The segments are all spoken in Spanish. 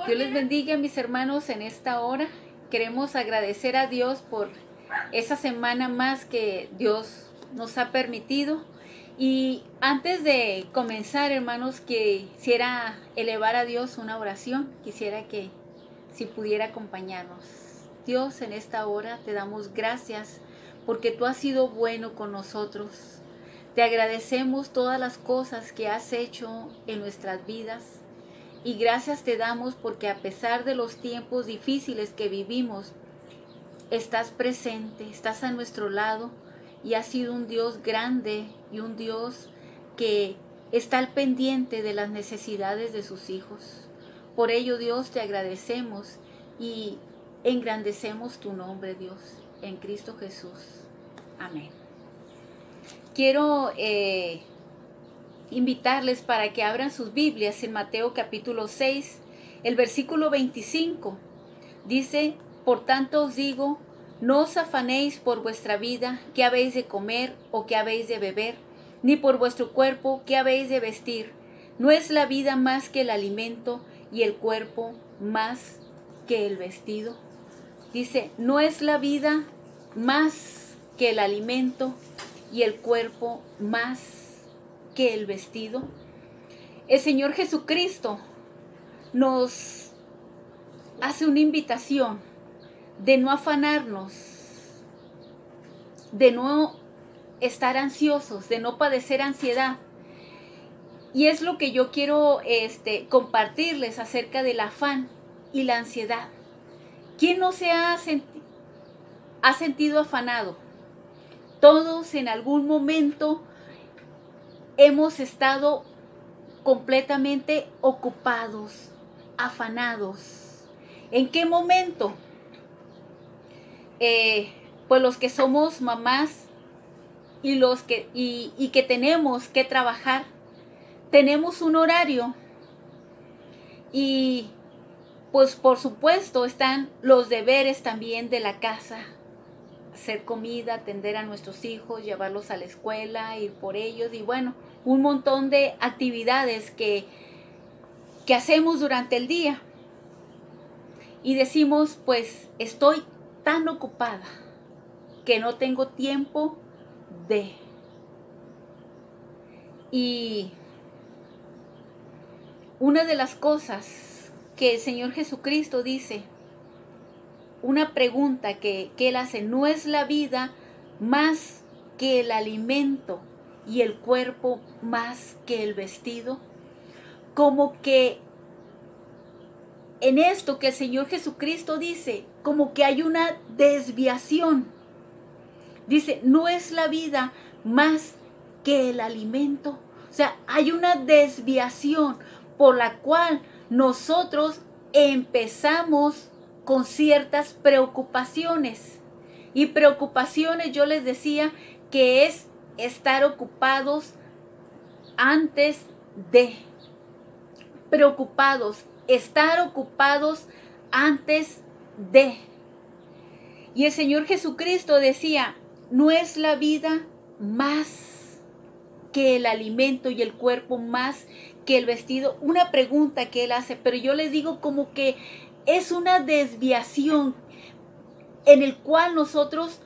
Dios les bendiga, mis hermanos, en esta hora. Queremos agradecer a Dios por esa semana más que Dios nos ha permitido. Y antes de comenzar, hermanos, quisiera elevar a Dios una oración. Quisiera que si pudiera acompañarnos. Dios, en esta hora te damos gracias porque tú has sido bueno con nosotros. Te agradecemos todas las cosas que has hecho en nuestras vidas. Y gracias te damos porque a pesar de los tiempos difíciles que vivimos, estás presente, estás a nuestro lado y has sido un Dios grande y un Dios que está al pendiente de las necesidades de sus hijos. Por ello, Dios, te agradecemos y engrandecemos tu nombre, Dios, en Cristo Jesús. Amén. Quiero invitarles para que abran sus Biblias en Mateo capítulo 6, el versículo 25. Dice: por tanto os digo, no os afanéis por vuestra vida, qué habéis de comer o qué habéis de beber, ni por vuestro cuerpo, qué habéis de vestir. ¿No es la vida más que el alimento y el cuerpo más que el vestido? Dice, ¿no es la vida más que el alimento y el cuerpo más que el vestido? El Señor Jesucristo nos hace una invitación de no afanarnos, de no estar ansiosos, de no padecer ansiedad. Y es lo que yo quiero compartirles acerca del afán y la ansiedad. ¿Quién no se ha sentido afanado? Todos en algún momento hemos estado completamente ocupados, afanados. ¿En qué momento? Pues los que somos mamás y los que tenemos que trabajar, tenemos un horario y pues por supuesto están los deberes también de la casa. Hacer comida, atender a nuestros hijos, llevarlos a la escuela, ir por ellos y bueno, un montón de actividades que hacemos durante el día. Y decimos, pues estoy tan ocupada que no tengo tiempo de. Y una de las cosas que el Señor Jesucristo dice, una pregunta que Él hace, ¿no es la vida más que el alimento y el cuerpo más que el vestido? Como que en esto que el Señor Jesucristo dice, como que hay una desviación. Dice, ¿no es la vida más que el alimento? O sea, hay una desviación por la cual nosotros empezamos con ciertas preocupaciones. Y preocupaciones, yo les decía, que es estar ocupados antes de. Preocupados, estar ocupados antes de. Y el Señor Jesucristo decía, ¿no es la vida más que el alimento y el cuerpo más que el vestido? Una pregunta que Él hace, pero yo les digo como que es una desviación en el cual nosotros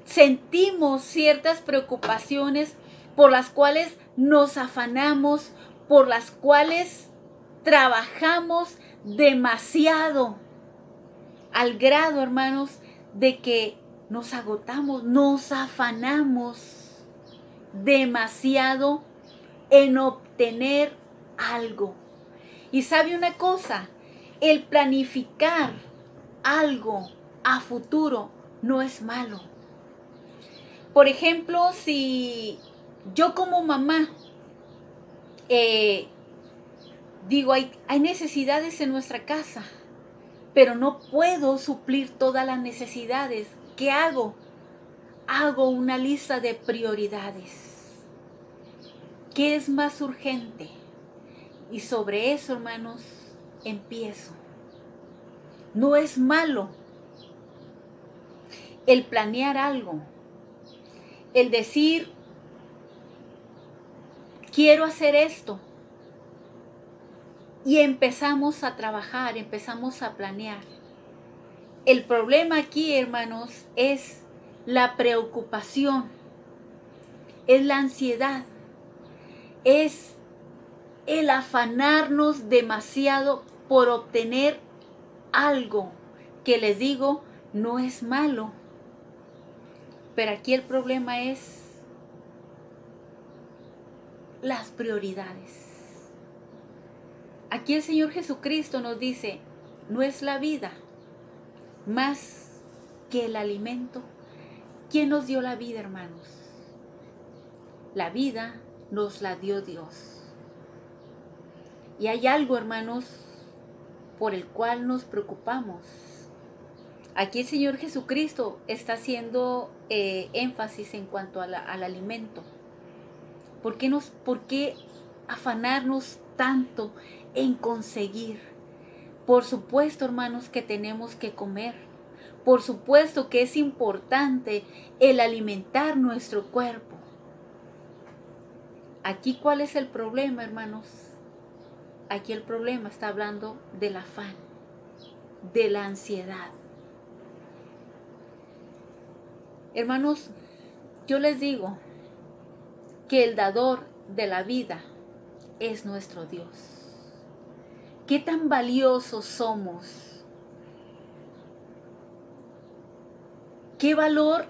sentimos ciertas preocupaciones por las cuales nos afanamos, por las cuales trabajamos demasiado, al grado, hermanos, de que nos agotamos, nos afanamos demasiado en obtener algo. Y sabe una cosa, el planificar algo a futuro no es malo. Por ejemplo, si yo como mamá digo, hay necesidades en nuestra casa, pero no puedo suplir todas las necesidades. ¿Qué hago? Hago una lista de prioridades. ¿Qué es más urgente? Y sobre eso, hermanos, empiezo. No es malo el planear algo, el decir, quiero hacer esto, y empezamos a trabajar, empezamos a planear. El problema aquí, hermanos, es la preocupación, es la ansiedad, es el afanarnos demasiado por obtener algo que, les digo, no es malo. Pero aquí el problema es las prioridades. Aquí el Señor Jesucristo nos dice, no es la vida más que el alimento. ¿Quién nos dio la vida, hermanos? La vida nos la dio Dios. Y hay algo, hermanos, por el cual nos preocupamos. Aquí el Señor Jesucristo está haciendo énfasis en cuanto al alimento. ¿Por qué afanarnos tanto en conseguir? Por supuesto, hermanos, que tenemos que comer. Por supuesto que es importante el alimentar nuestro cuerpo. Aquí, ¿cuál es el problema, hermanos? Aquí el problema está hablando del afán, de la ansiedad. Hermanos, yo les digo que el dador de la vida es nuestro Dios. ¿Qué tan valiosos somos? ¿Qué valor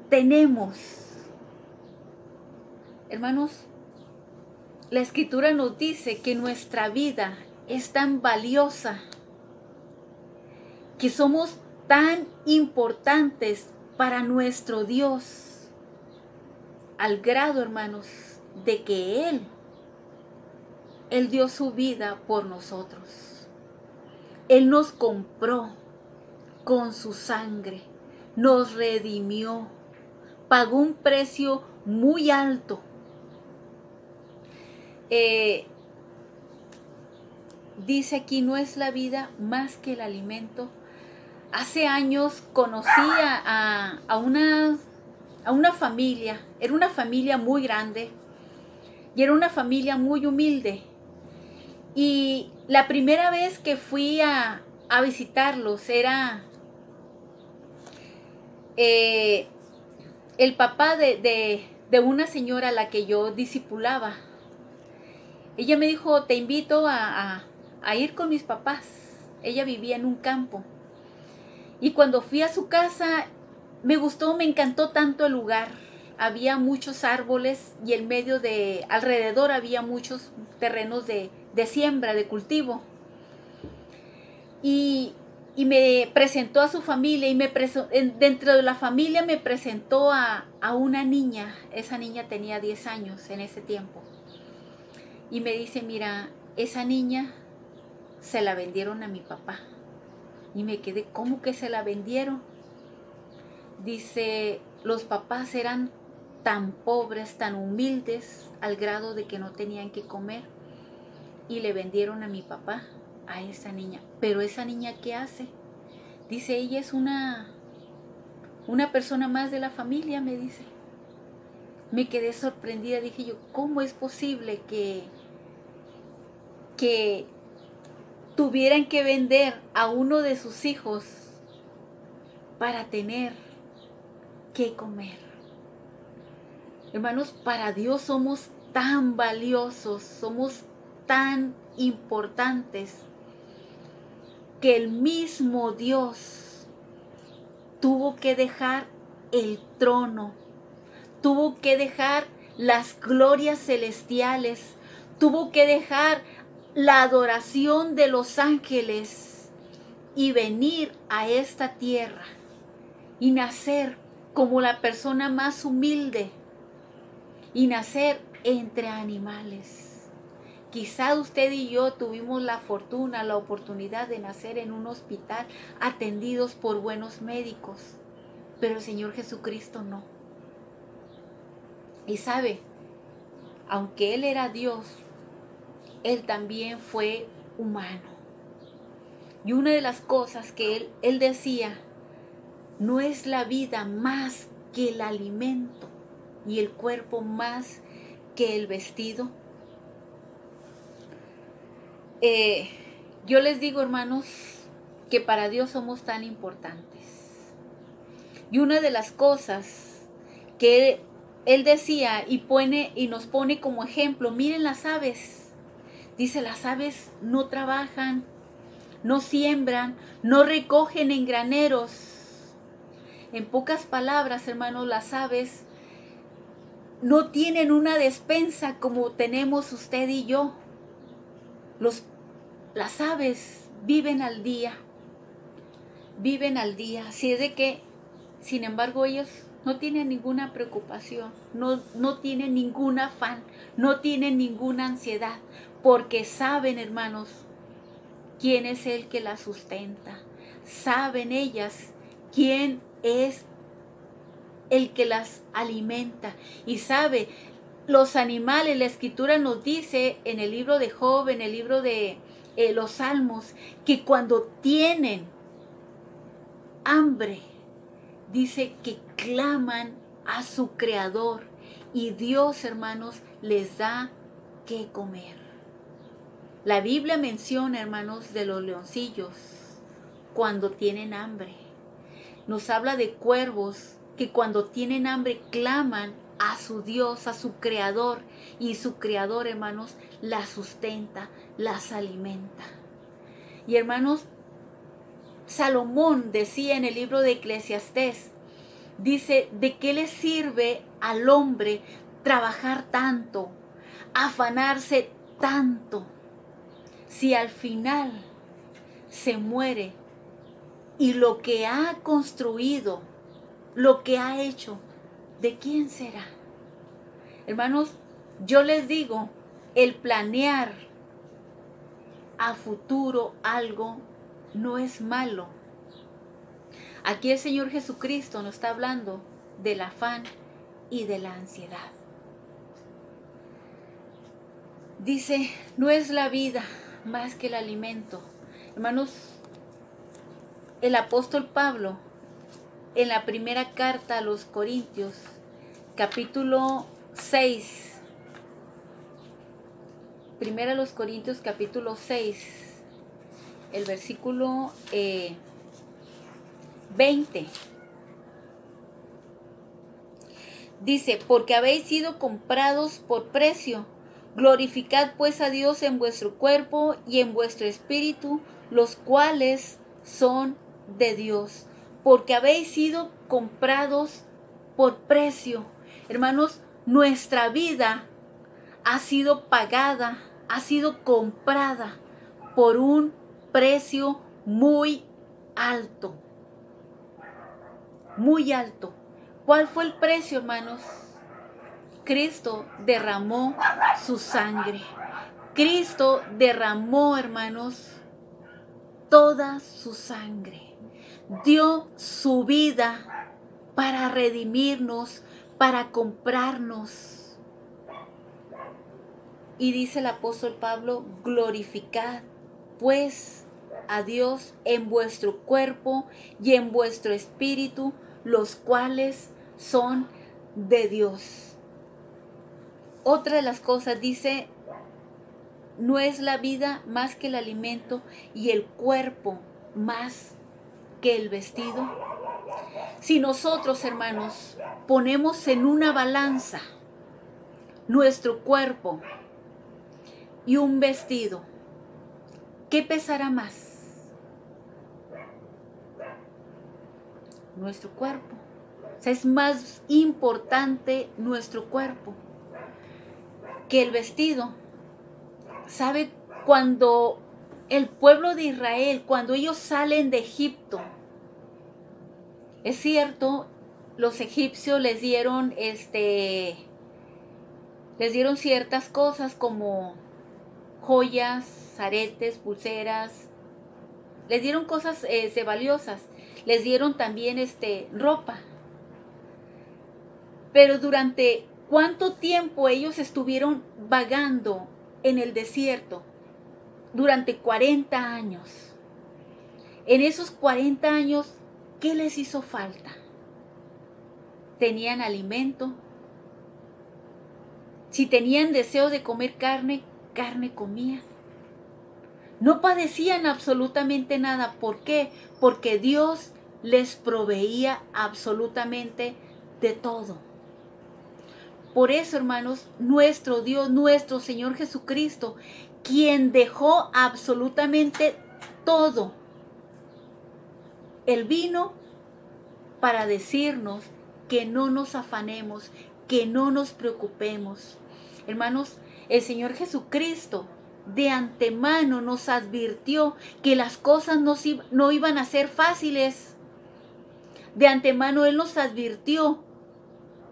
tenemos? Hermanos, la Escritura nos dice que nuestra vida es tan valiosa, que somos tan importantes para nuestro Dios, al grado, hermanos, de que Él dio su vida por nosotros. Él nos compró con su sangre, nos redimió, pagó un precio muy alto. Dice aquí, no es la vida más que el alimento. Hace años conocí a una familia, era una familia muy grande y era una familia muy humilde. Y la primera vez que fui a visitarlos era el papá de una señora a la que yo discipulaba. Ella me dijo, te invito a ir con mis papás. Ella vivía en un campo. Y cuando fui a su casa, me gustó, me encantó tanto el lugar. Había muchos árboles y alrededor había muchos terrenos de siembra, de cultivo. Y me presentó a su familia y dentro de la familia me presentó a una niña. Esa niña tenía 10 años en ese tiempo. Y me dice, mira, esa niña se la vendieron a mi papá. Y me quedé, ¿cómo que se la vendieron? Dice, los papás eran tan pobres, tan humildes, al grado de que no tenían que comer. Y le vendieron a mi papá, a esa niña. Pero esa niña, ¿qué hace? Dice, ella es una persona más de la familia, me dice. Me quedé sorprendida, dije yo, ¿cómo es posible que tuvieran que vender a uno de sus hijos para tener que comer? Hermanos, para Dios somos tan valiosos, somos tan importantes, que el mismo Dios tuvo que dejar el trono, tuvo que dejar las glorias celestiales, tuvo que dejar la adoración de los ángeles y venir a esta tierra y nacer como la persona más humilde y nacer entre animales. Quizá usted y yo tuvimos la fortuna, la oportunidad de nacer en un hospital atendidos por buenos médicos, pero el Señor Jesucristo no. Y sabe, aunque Él era Dios, Él también fue humano. Y una de las cosas que Él decía, no es la vida más que el alimento y el cuerpo más que el vestido. yo les digo, hermanos, que para Dios somos tan importantes. Y una de las cosas que Él decía y nos pone como ejemplo, miren las aves. Dice, las aves no trabajan, no siembran, no recogen en graneros. En pocas palabras, hermanos, las aves no tienen una despensa como tenemos usted y yo. Las aves viven al día. Así es de que, sin embargo, ellos no tienen ninguna preocupación, no tienen ningún afán, no tienen ninguna ansiedad, porque saben, hermanos, quién es el que las sustenta. Saben ellas quién es el que las alimenta. Y sabe, los animales, la Escritura nos dice en el libro de Job, en el libro de los Salmos, que cuando tienen hambre, dice que claman a su Creador y Dios, hermanos, les da que comer. La Biblia menciona, hermanos, de los leoncillos cuando tienen hambre. Nos habla de cuervos que cuando tienen hambre claman a su Dios, a su Creador, y su Creador, hermanos, las sustenta, las alimenta. Y hermanos, Salomón decía en el libro de Eclesiastés, dice, ¿de qué le sirve al hombre trabajar tanto, afanarse tanto, si al final se muere y lo que ha construido, lo que ha hecho, ¿de quién será? Hermanos, yo les digo, el planear a futuro algo no es malo. Aquí el Señor Jesucristo nos está hablando del afán y de la ansiedad. Dice, no es la vida más que el alimento. Hermanos, el apóstol Pablo, en la primera carta a los Corintios, capítulo 6, primera a los Corintios, capítulo 6, el versículo 20. Dice, porque habéis sido comprados por precio. Glorificad pues a Dios en vuestro cuerpo y en vuestro espíritu, los cuales son de Dios. Porque habéis sido comprados por precio. Hermanos, nuestra vida ha sido pagada, ha sido comprada por un precio muy alto. Muy alto. ¿Cuál fue el precio, hermanos? Cristo derramó su sangre. Cristo derramó, hermanos, toda su sangre. Dio su vida para redimirnos, para comprarnos. Y dice el apóstol Pablo, glorificad pues a Dios en vuestro cuerpo y en vuestro espíritu, los cuales son de Dios. Otra de las cosas dice, no es la vida más que el alimento y el cuerpo más que el vestido. Si nosotros, hermanos, ponemos en una balanza nuestro cuerpo y un vestido, ¿qué pesará más? Nuestro cuerpo. O sea, es más importante nuestro cuerpo que el vestido. ¿Sabe? Cuando el pueblo de Israel, cuando ellos salen de Egipto, es cierto, los egipcios les dieron ciertas cosas como joyas, aretes, pulseras, les dieron cosas valiosas, les dieron también ropa. Pero durante ¿cuánto tiempo ellos estuvieron vagando en el desierto? Durante 40 años. En esos 40 años, ¿qué les hizo falta? ¿Tenían alimento? Si tenían deseo de comer carne, carne comían. No padecían absolutamente nada. ¿Por qué? Porque Dios les proveía absolutamente de todo. Por eso, hermanos, nuestro Dios, nuestro Señor Jesucristo, quien dejó absolutamente todo, Él vino para decirnos que no nos afanemos, que no nos preocupemos. Hermanos, el Señor Jesucristo de antemano nos advirtió que las cosas no iban a ser fáciles. De antemano Él nos advirtió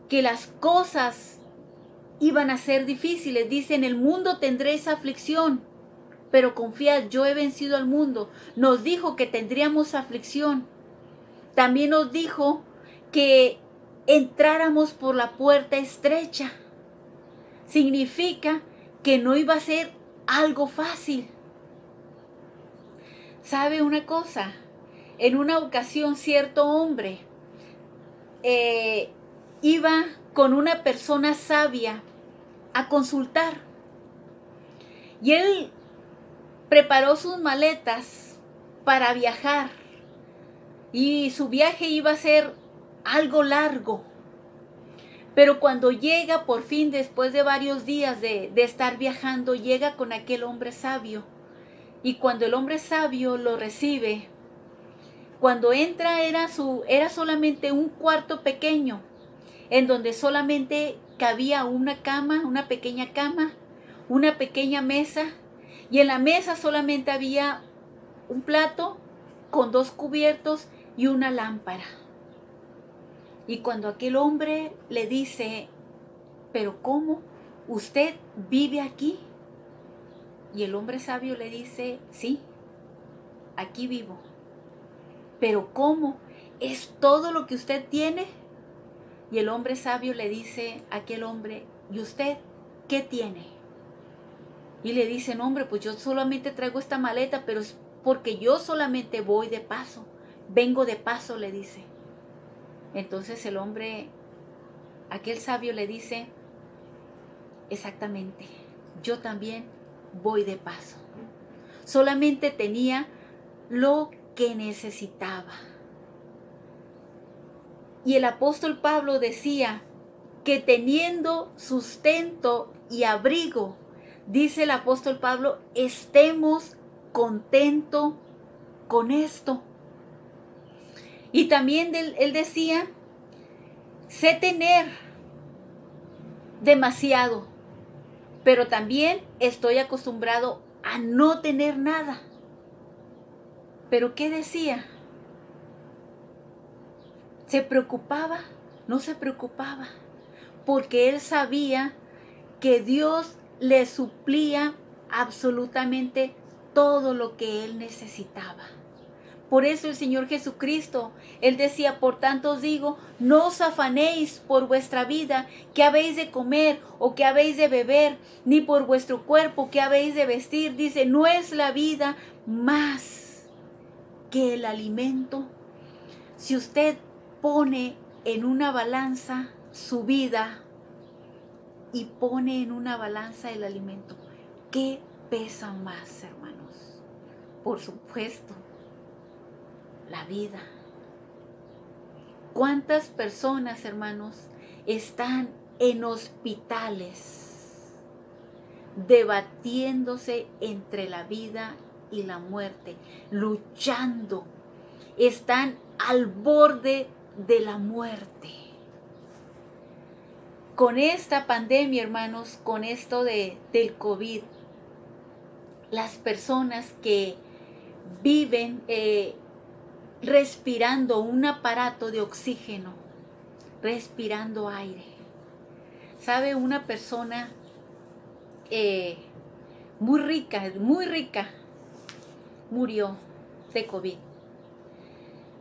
que las cosas iban a ser difíciles. Dice, en el mundo tendréis aflicción, pero confiad, yo he vencido al mundo. Nos dijo que tendríamos aflicción. También nos dijo que entráramos por la puerta estrecha. Significa que no iba a ser algo fácil. ¿Sabe una cosa? En una ocasión cierto hombre iba con una persona sabia a consultar. Y él preparó sus maletas para viajar. Y su viaje iba a ser algo largo. Pero cuando llega, por fin, después de varios días de estar viajando, llega con aquel hombre sabio. Y cuando el hombre sabio lo recibe, cuando entra era solamente un cuarto pequeño, en donde solamente cabía una cama, una pequeña cama, una pequeña mesa, y en la mesa solamente había un plato con 2 cubiertos y una lámpara. Y cuando aquel hombre le dice, ¿pero cómo? ¿Usted vive aquí? Y el hombre sabio le dice, sí, aquí vivo. ¿Pero cómo? ¿Es todo lo que usted tiene? Y el hombre sabio le dice a aquel hombre, ¿y usted qué tiene? Y le dice, no, hombre, pues yo solamente traigo esta maleta, pero es porque yo solamente voy de paso. Vengo de paso, le dice. Entonces el hombre, aquel sabio le dice, exactamente, yo también voy de paso. Solamente tenía lo que necesitaba. Y el apóstol Pablo decía que teniendo sustento y abrigo, dice el apóstol Pablo, estemos contentos con esto. Y también él decía, sé tener demasiado, pero también estoy acostumbrado a no tener nada. ¿Pero qué decía? ¿Se preocupaba? No se preocupaba, porque él sabía que Dios le suplía absolutamente todo lo que él necesitaba. Por eso el Señor Jesucristo, Él decía, por tanto os digo, no os afanéis por vuestra vida, qué habéis de comer o qué habéis de beber, ni por vuestro cuerpo, qué habéis de vestir. Dice, no es la vida más que el alimento. Si usted pone en una balanza su vida y pone en una balanza el alimento, ¿qué pesa más, hermanos? Por supuesto, la vida. ¿Cuántas personas, hermanos, están en hospitales debatiéndose entre la vida y la muerte, luchando? Están al borde de la muerte. Con esta pandemia, hermanos, con esto del COVID, las personas que viven respirando un aparato de oxígeno, respirando aire. ¿Sabe? Una persona muy rica, murió de COVID.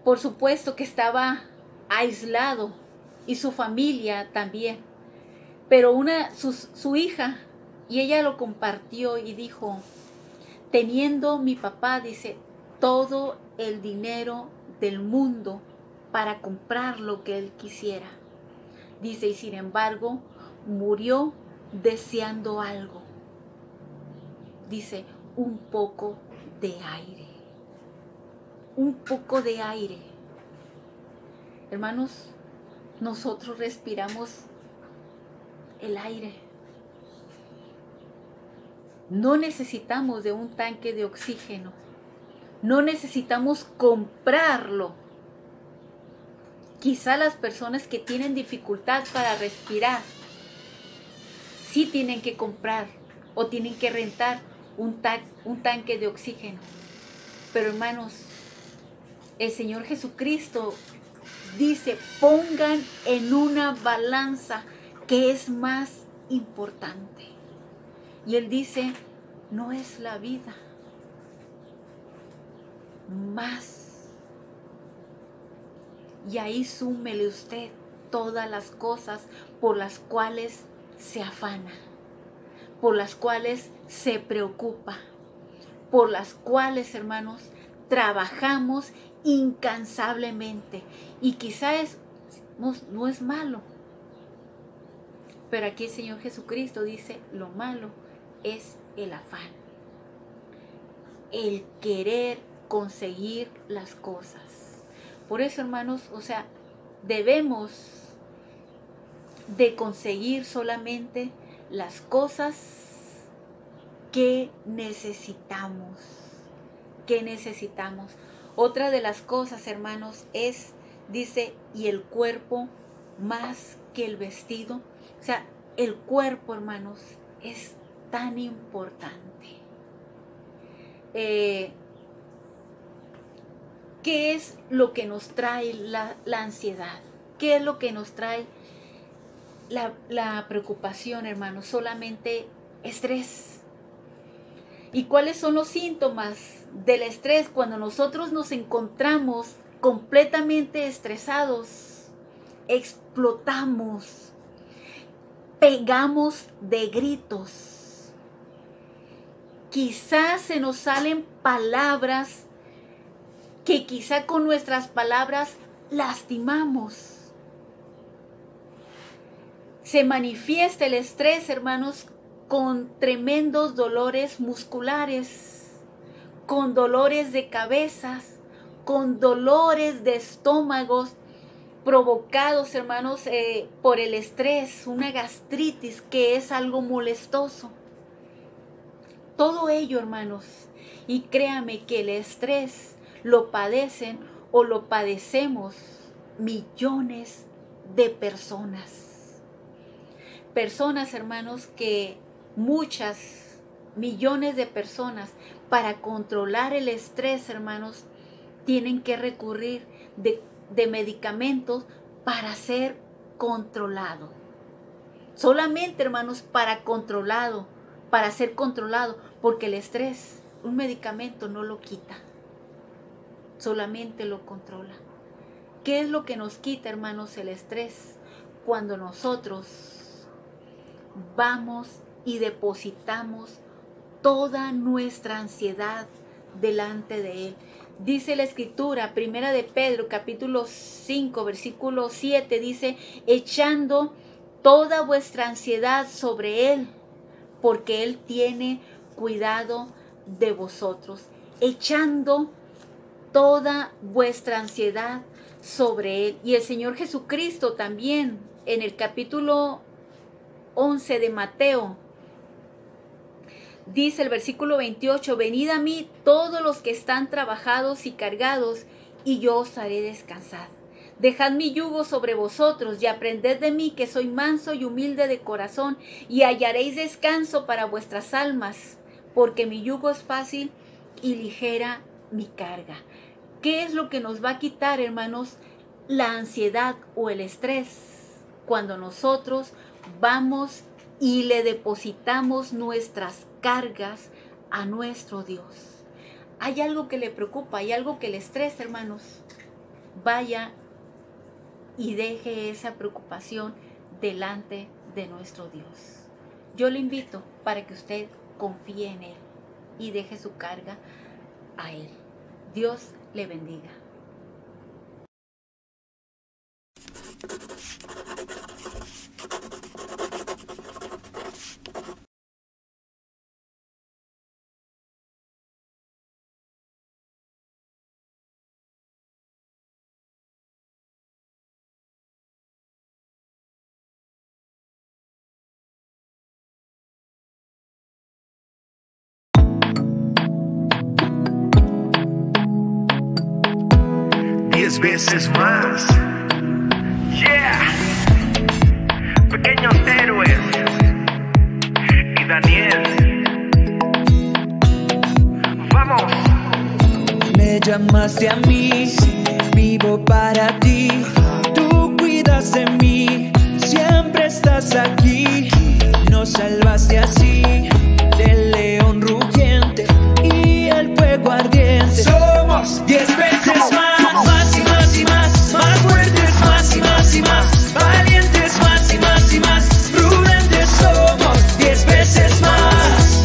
Por supuesto que estaba aislado y su familia también. Pero su hija, y ella lo compartió y dijo, teniendo mi papá, dice, todo el dinero del mundo para comprar lo que él quisiera. Dice, y sin embargo, murió deseando algo. Dice, un poco de aire. Un poco de aire. Hermanos, nosotros respiramos el aire. No necesitamos de un tanque de oxígeno. No necesitamos comprarlo. Quizá las personas que tienen dificultad para respirar, sí tienen que comprar o tienen que rentar un tanque de oxígeno. Pero hermanos, el Señor Jesucristo dice, pongan en una balanza que es más importante. Y Él dice, no es la vida, más. Y ahí súmele usted todas las cosas por las cuales se afana, por las cuales se preocupa, por las cuales, hermanos, trabajamos incansablemente. Y quizás no es malo, pero aquí el Señor Jesucristo dice, lo malo es el afán, el querer conseguir las cosas. Por eso, hermanos, debemos de conseguir solamente las cosas que necesitamos. Otra de las cosas, hermanos, dice, y el cuerpo más que el vestido. El cuerpo, hermanos, es tan importante. ¿Qué es lo que nos trae la ansiedad? ¿Qué es lo que nos trae la preocupación, hermanos? Solamente estrés. ¿Y cuáles son los síntomas del estrés? Cuando nosotros nos encontramos completamente estresados, explotamos, pegamos de gritos. Quizás se nos salen palabras que quizá con nuestras palabras lastimamos. Se manifiesta el estrés, hermanos, con tremendos dolores musculares, con dolores de cabezas, con dolores de estómagos provocados, hermanos, por el estrés, una gastritis que es algo molestoso. Todo ello, hermanos, y créame que el estrés lo padecen o lo padecemos millones de personas. Personas, hermanos, que millones de personas, para controlar el estrés, hermanos, tienen que recurrir de medicamentos para ser controlado. Solamente, hermanos, para ser controlado, porque el estrés, un medicamento no lo quita. Solamente lo controla. ¿Qué es lo que nos quita, hermanos, el estrés? Cuando nosotros vamos y depositamos toda nuestra ansiedad delante de Él. Dice la Escritura, Primera de Pedro, capítulo 5, versículo 7, dice, echando toda vuestra ansiedad sobre Él, porque Él tiene cuidado de vosotros. Echando toda vuestra ansiedad sobre Él. Y el Señor Jesucristo también, en el capítulo 11 de Mateo, dice el versículo 28, venid a mí todos los que están trabajados y cargados, y yo os haré descansar. Dejad mi yugo sobre vosotros y aprended de mí, que soy manso y humilde de corazón, y hallaréis descanso para vuestras almas, porque mi yugo es fácil y ligera mi carga. ¿Qué es lo que nos va a quitar, hermanos, la ansiedad o el estrés? Cuando nosotros vamos y le depositamos nuestras cargas a nuestro Dios. Hay algo que le preocupa, hay algo que le estresa, hermanos. Vaya y deje esa preocupación delante de nuestro Dios. Yo le invito para que usted confíe en Él y deje su carga a Él. Dios le bendiga. 10 veces más. Yeah. Pequeños héroes y Daniel. Vamos. Me llamaste a mí, vivo para ti. Tú cuidas de mí, siempre estás aquí. Nos salvaste así del león rugiente y el fuego ardiente. Somos 10 veces más, más y más y más, más fuertes, más y más y más, valientes, más y más y más, prudentes. Somos 10 veces más.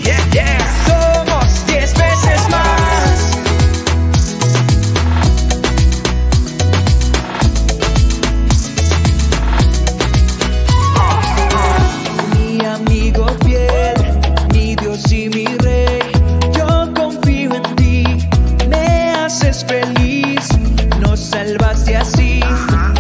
Yeah, yeah. Somos 10 veces más. Mi amigo fiel, mi Dios y mi Rey, yo confío en ti, me haces feliz. Nos salvaste así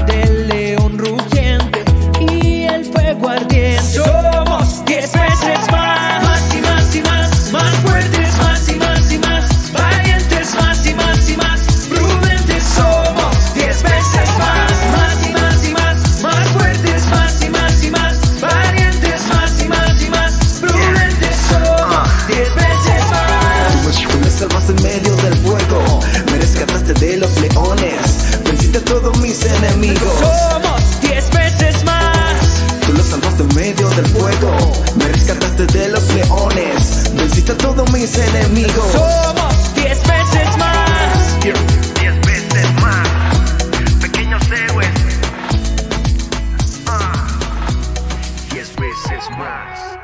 del león rugiente y el fuego ardiente. Somos 10 veces más, más y más y más, más fuertes, más y más y más, valientes, más y más y más, prudentes. Somos 10 veces más, más y más y más, más fuertes, más y más y más, valientes, más y más y más, prudentes. Somos 10 veces más. Tú me salvaste en medio del fuego, me rescataste de los leones, venciste a todos mis enemigos. Somos 10 veces más. Tú los salvaste en medio del fuego, me rescataste de los leones, venciste a todos mis enemigos. Somos 10 veces más. 10 veces más. Pequeños héroes. 10 veces más.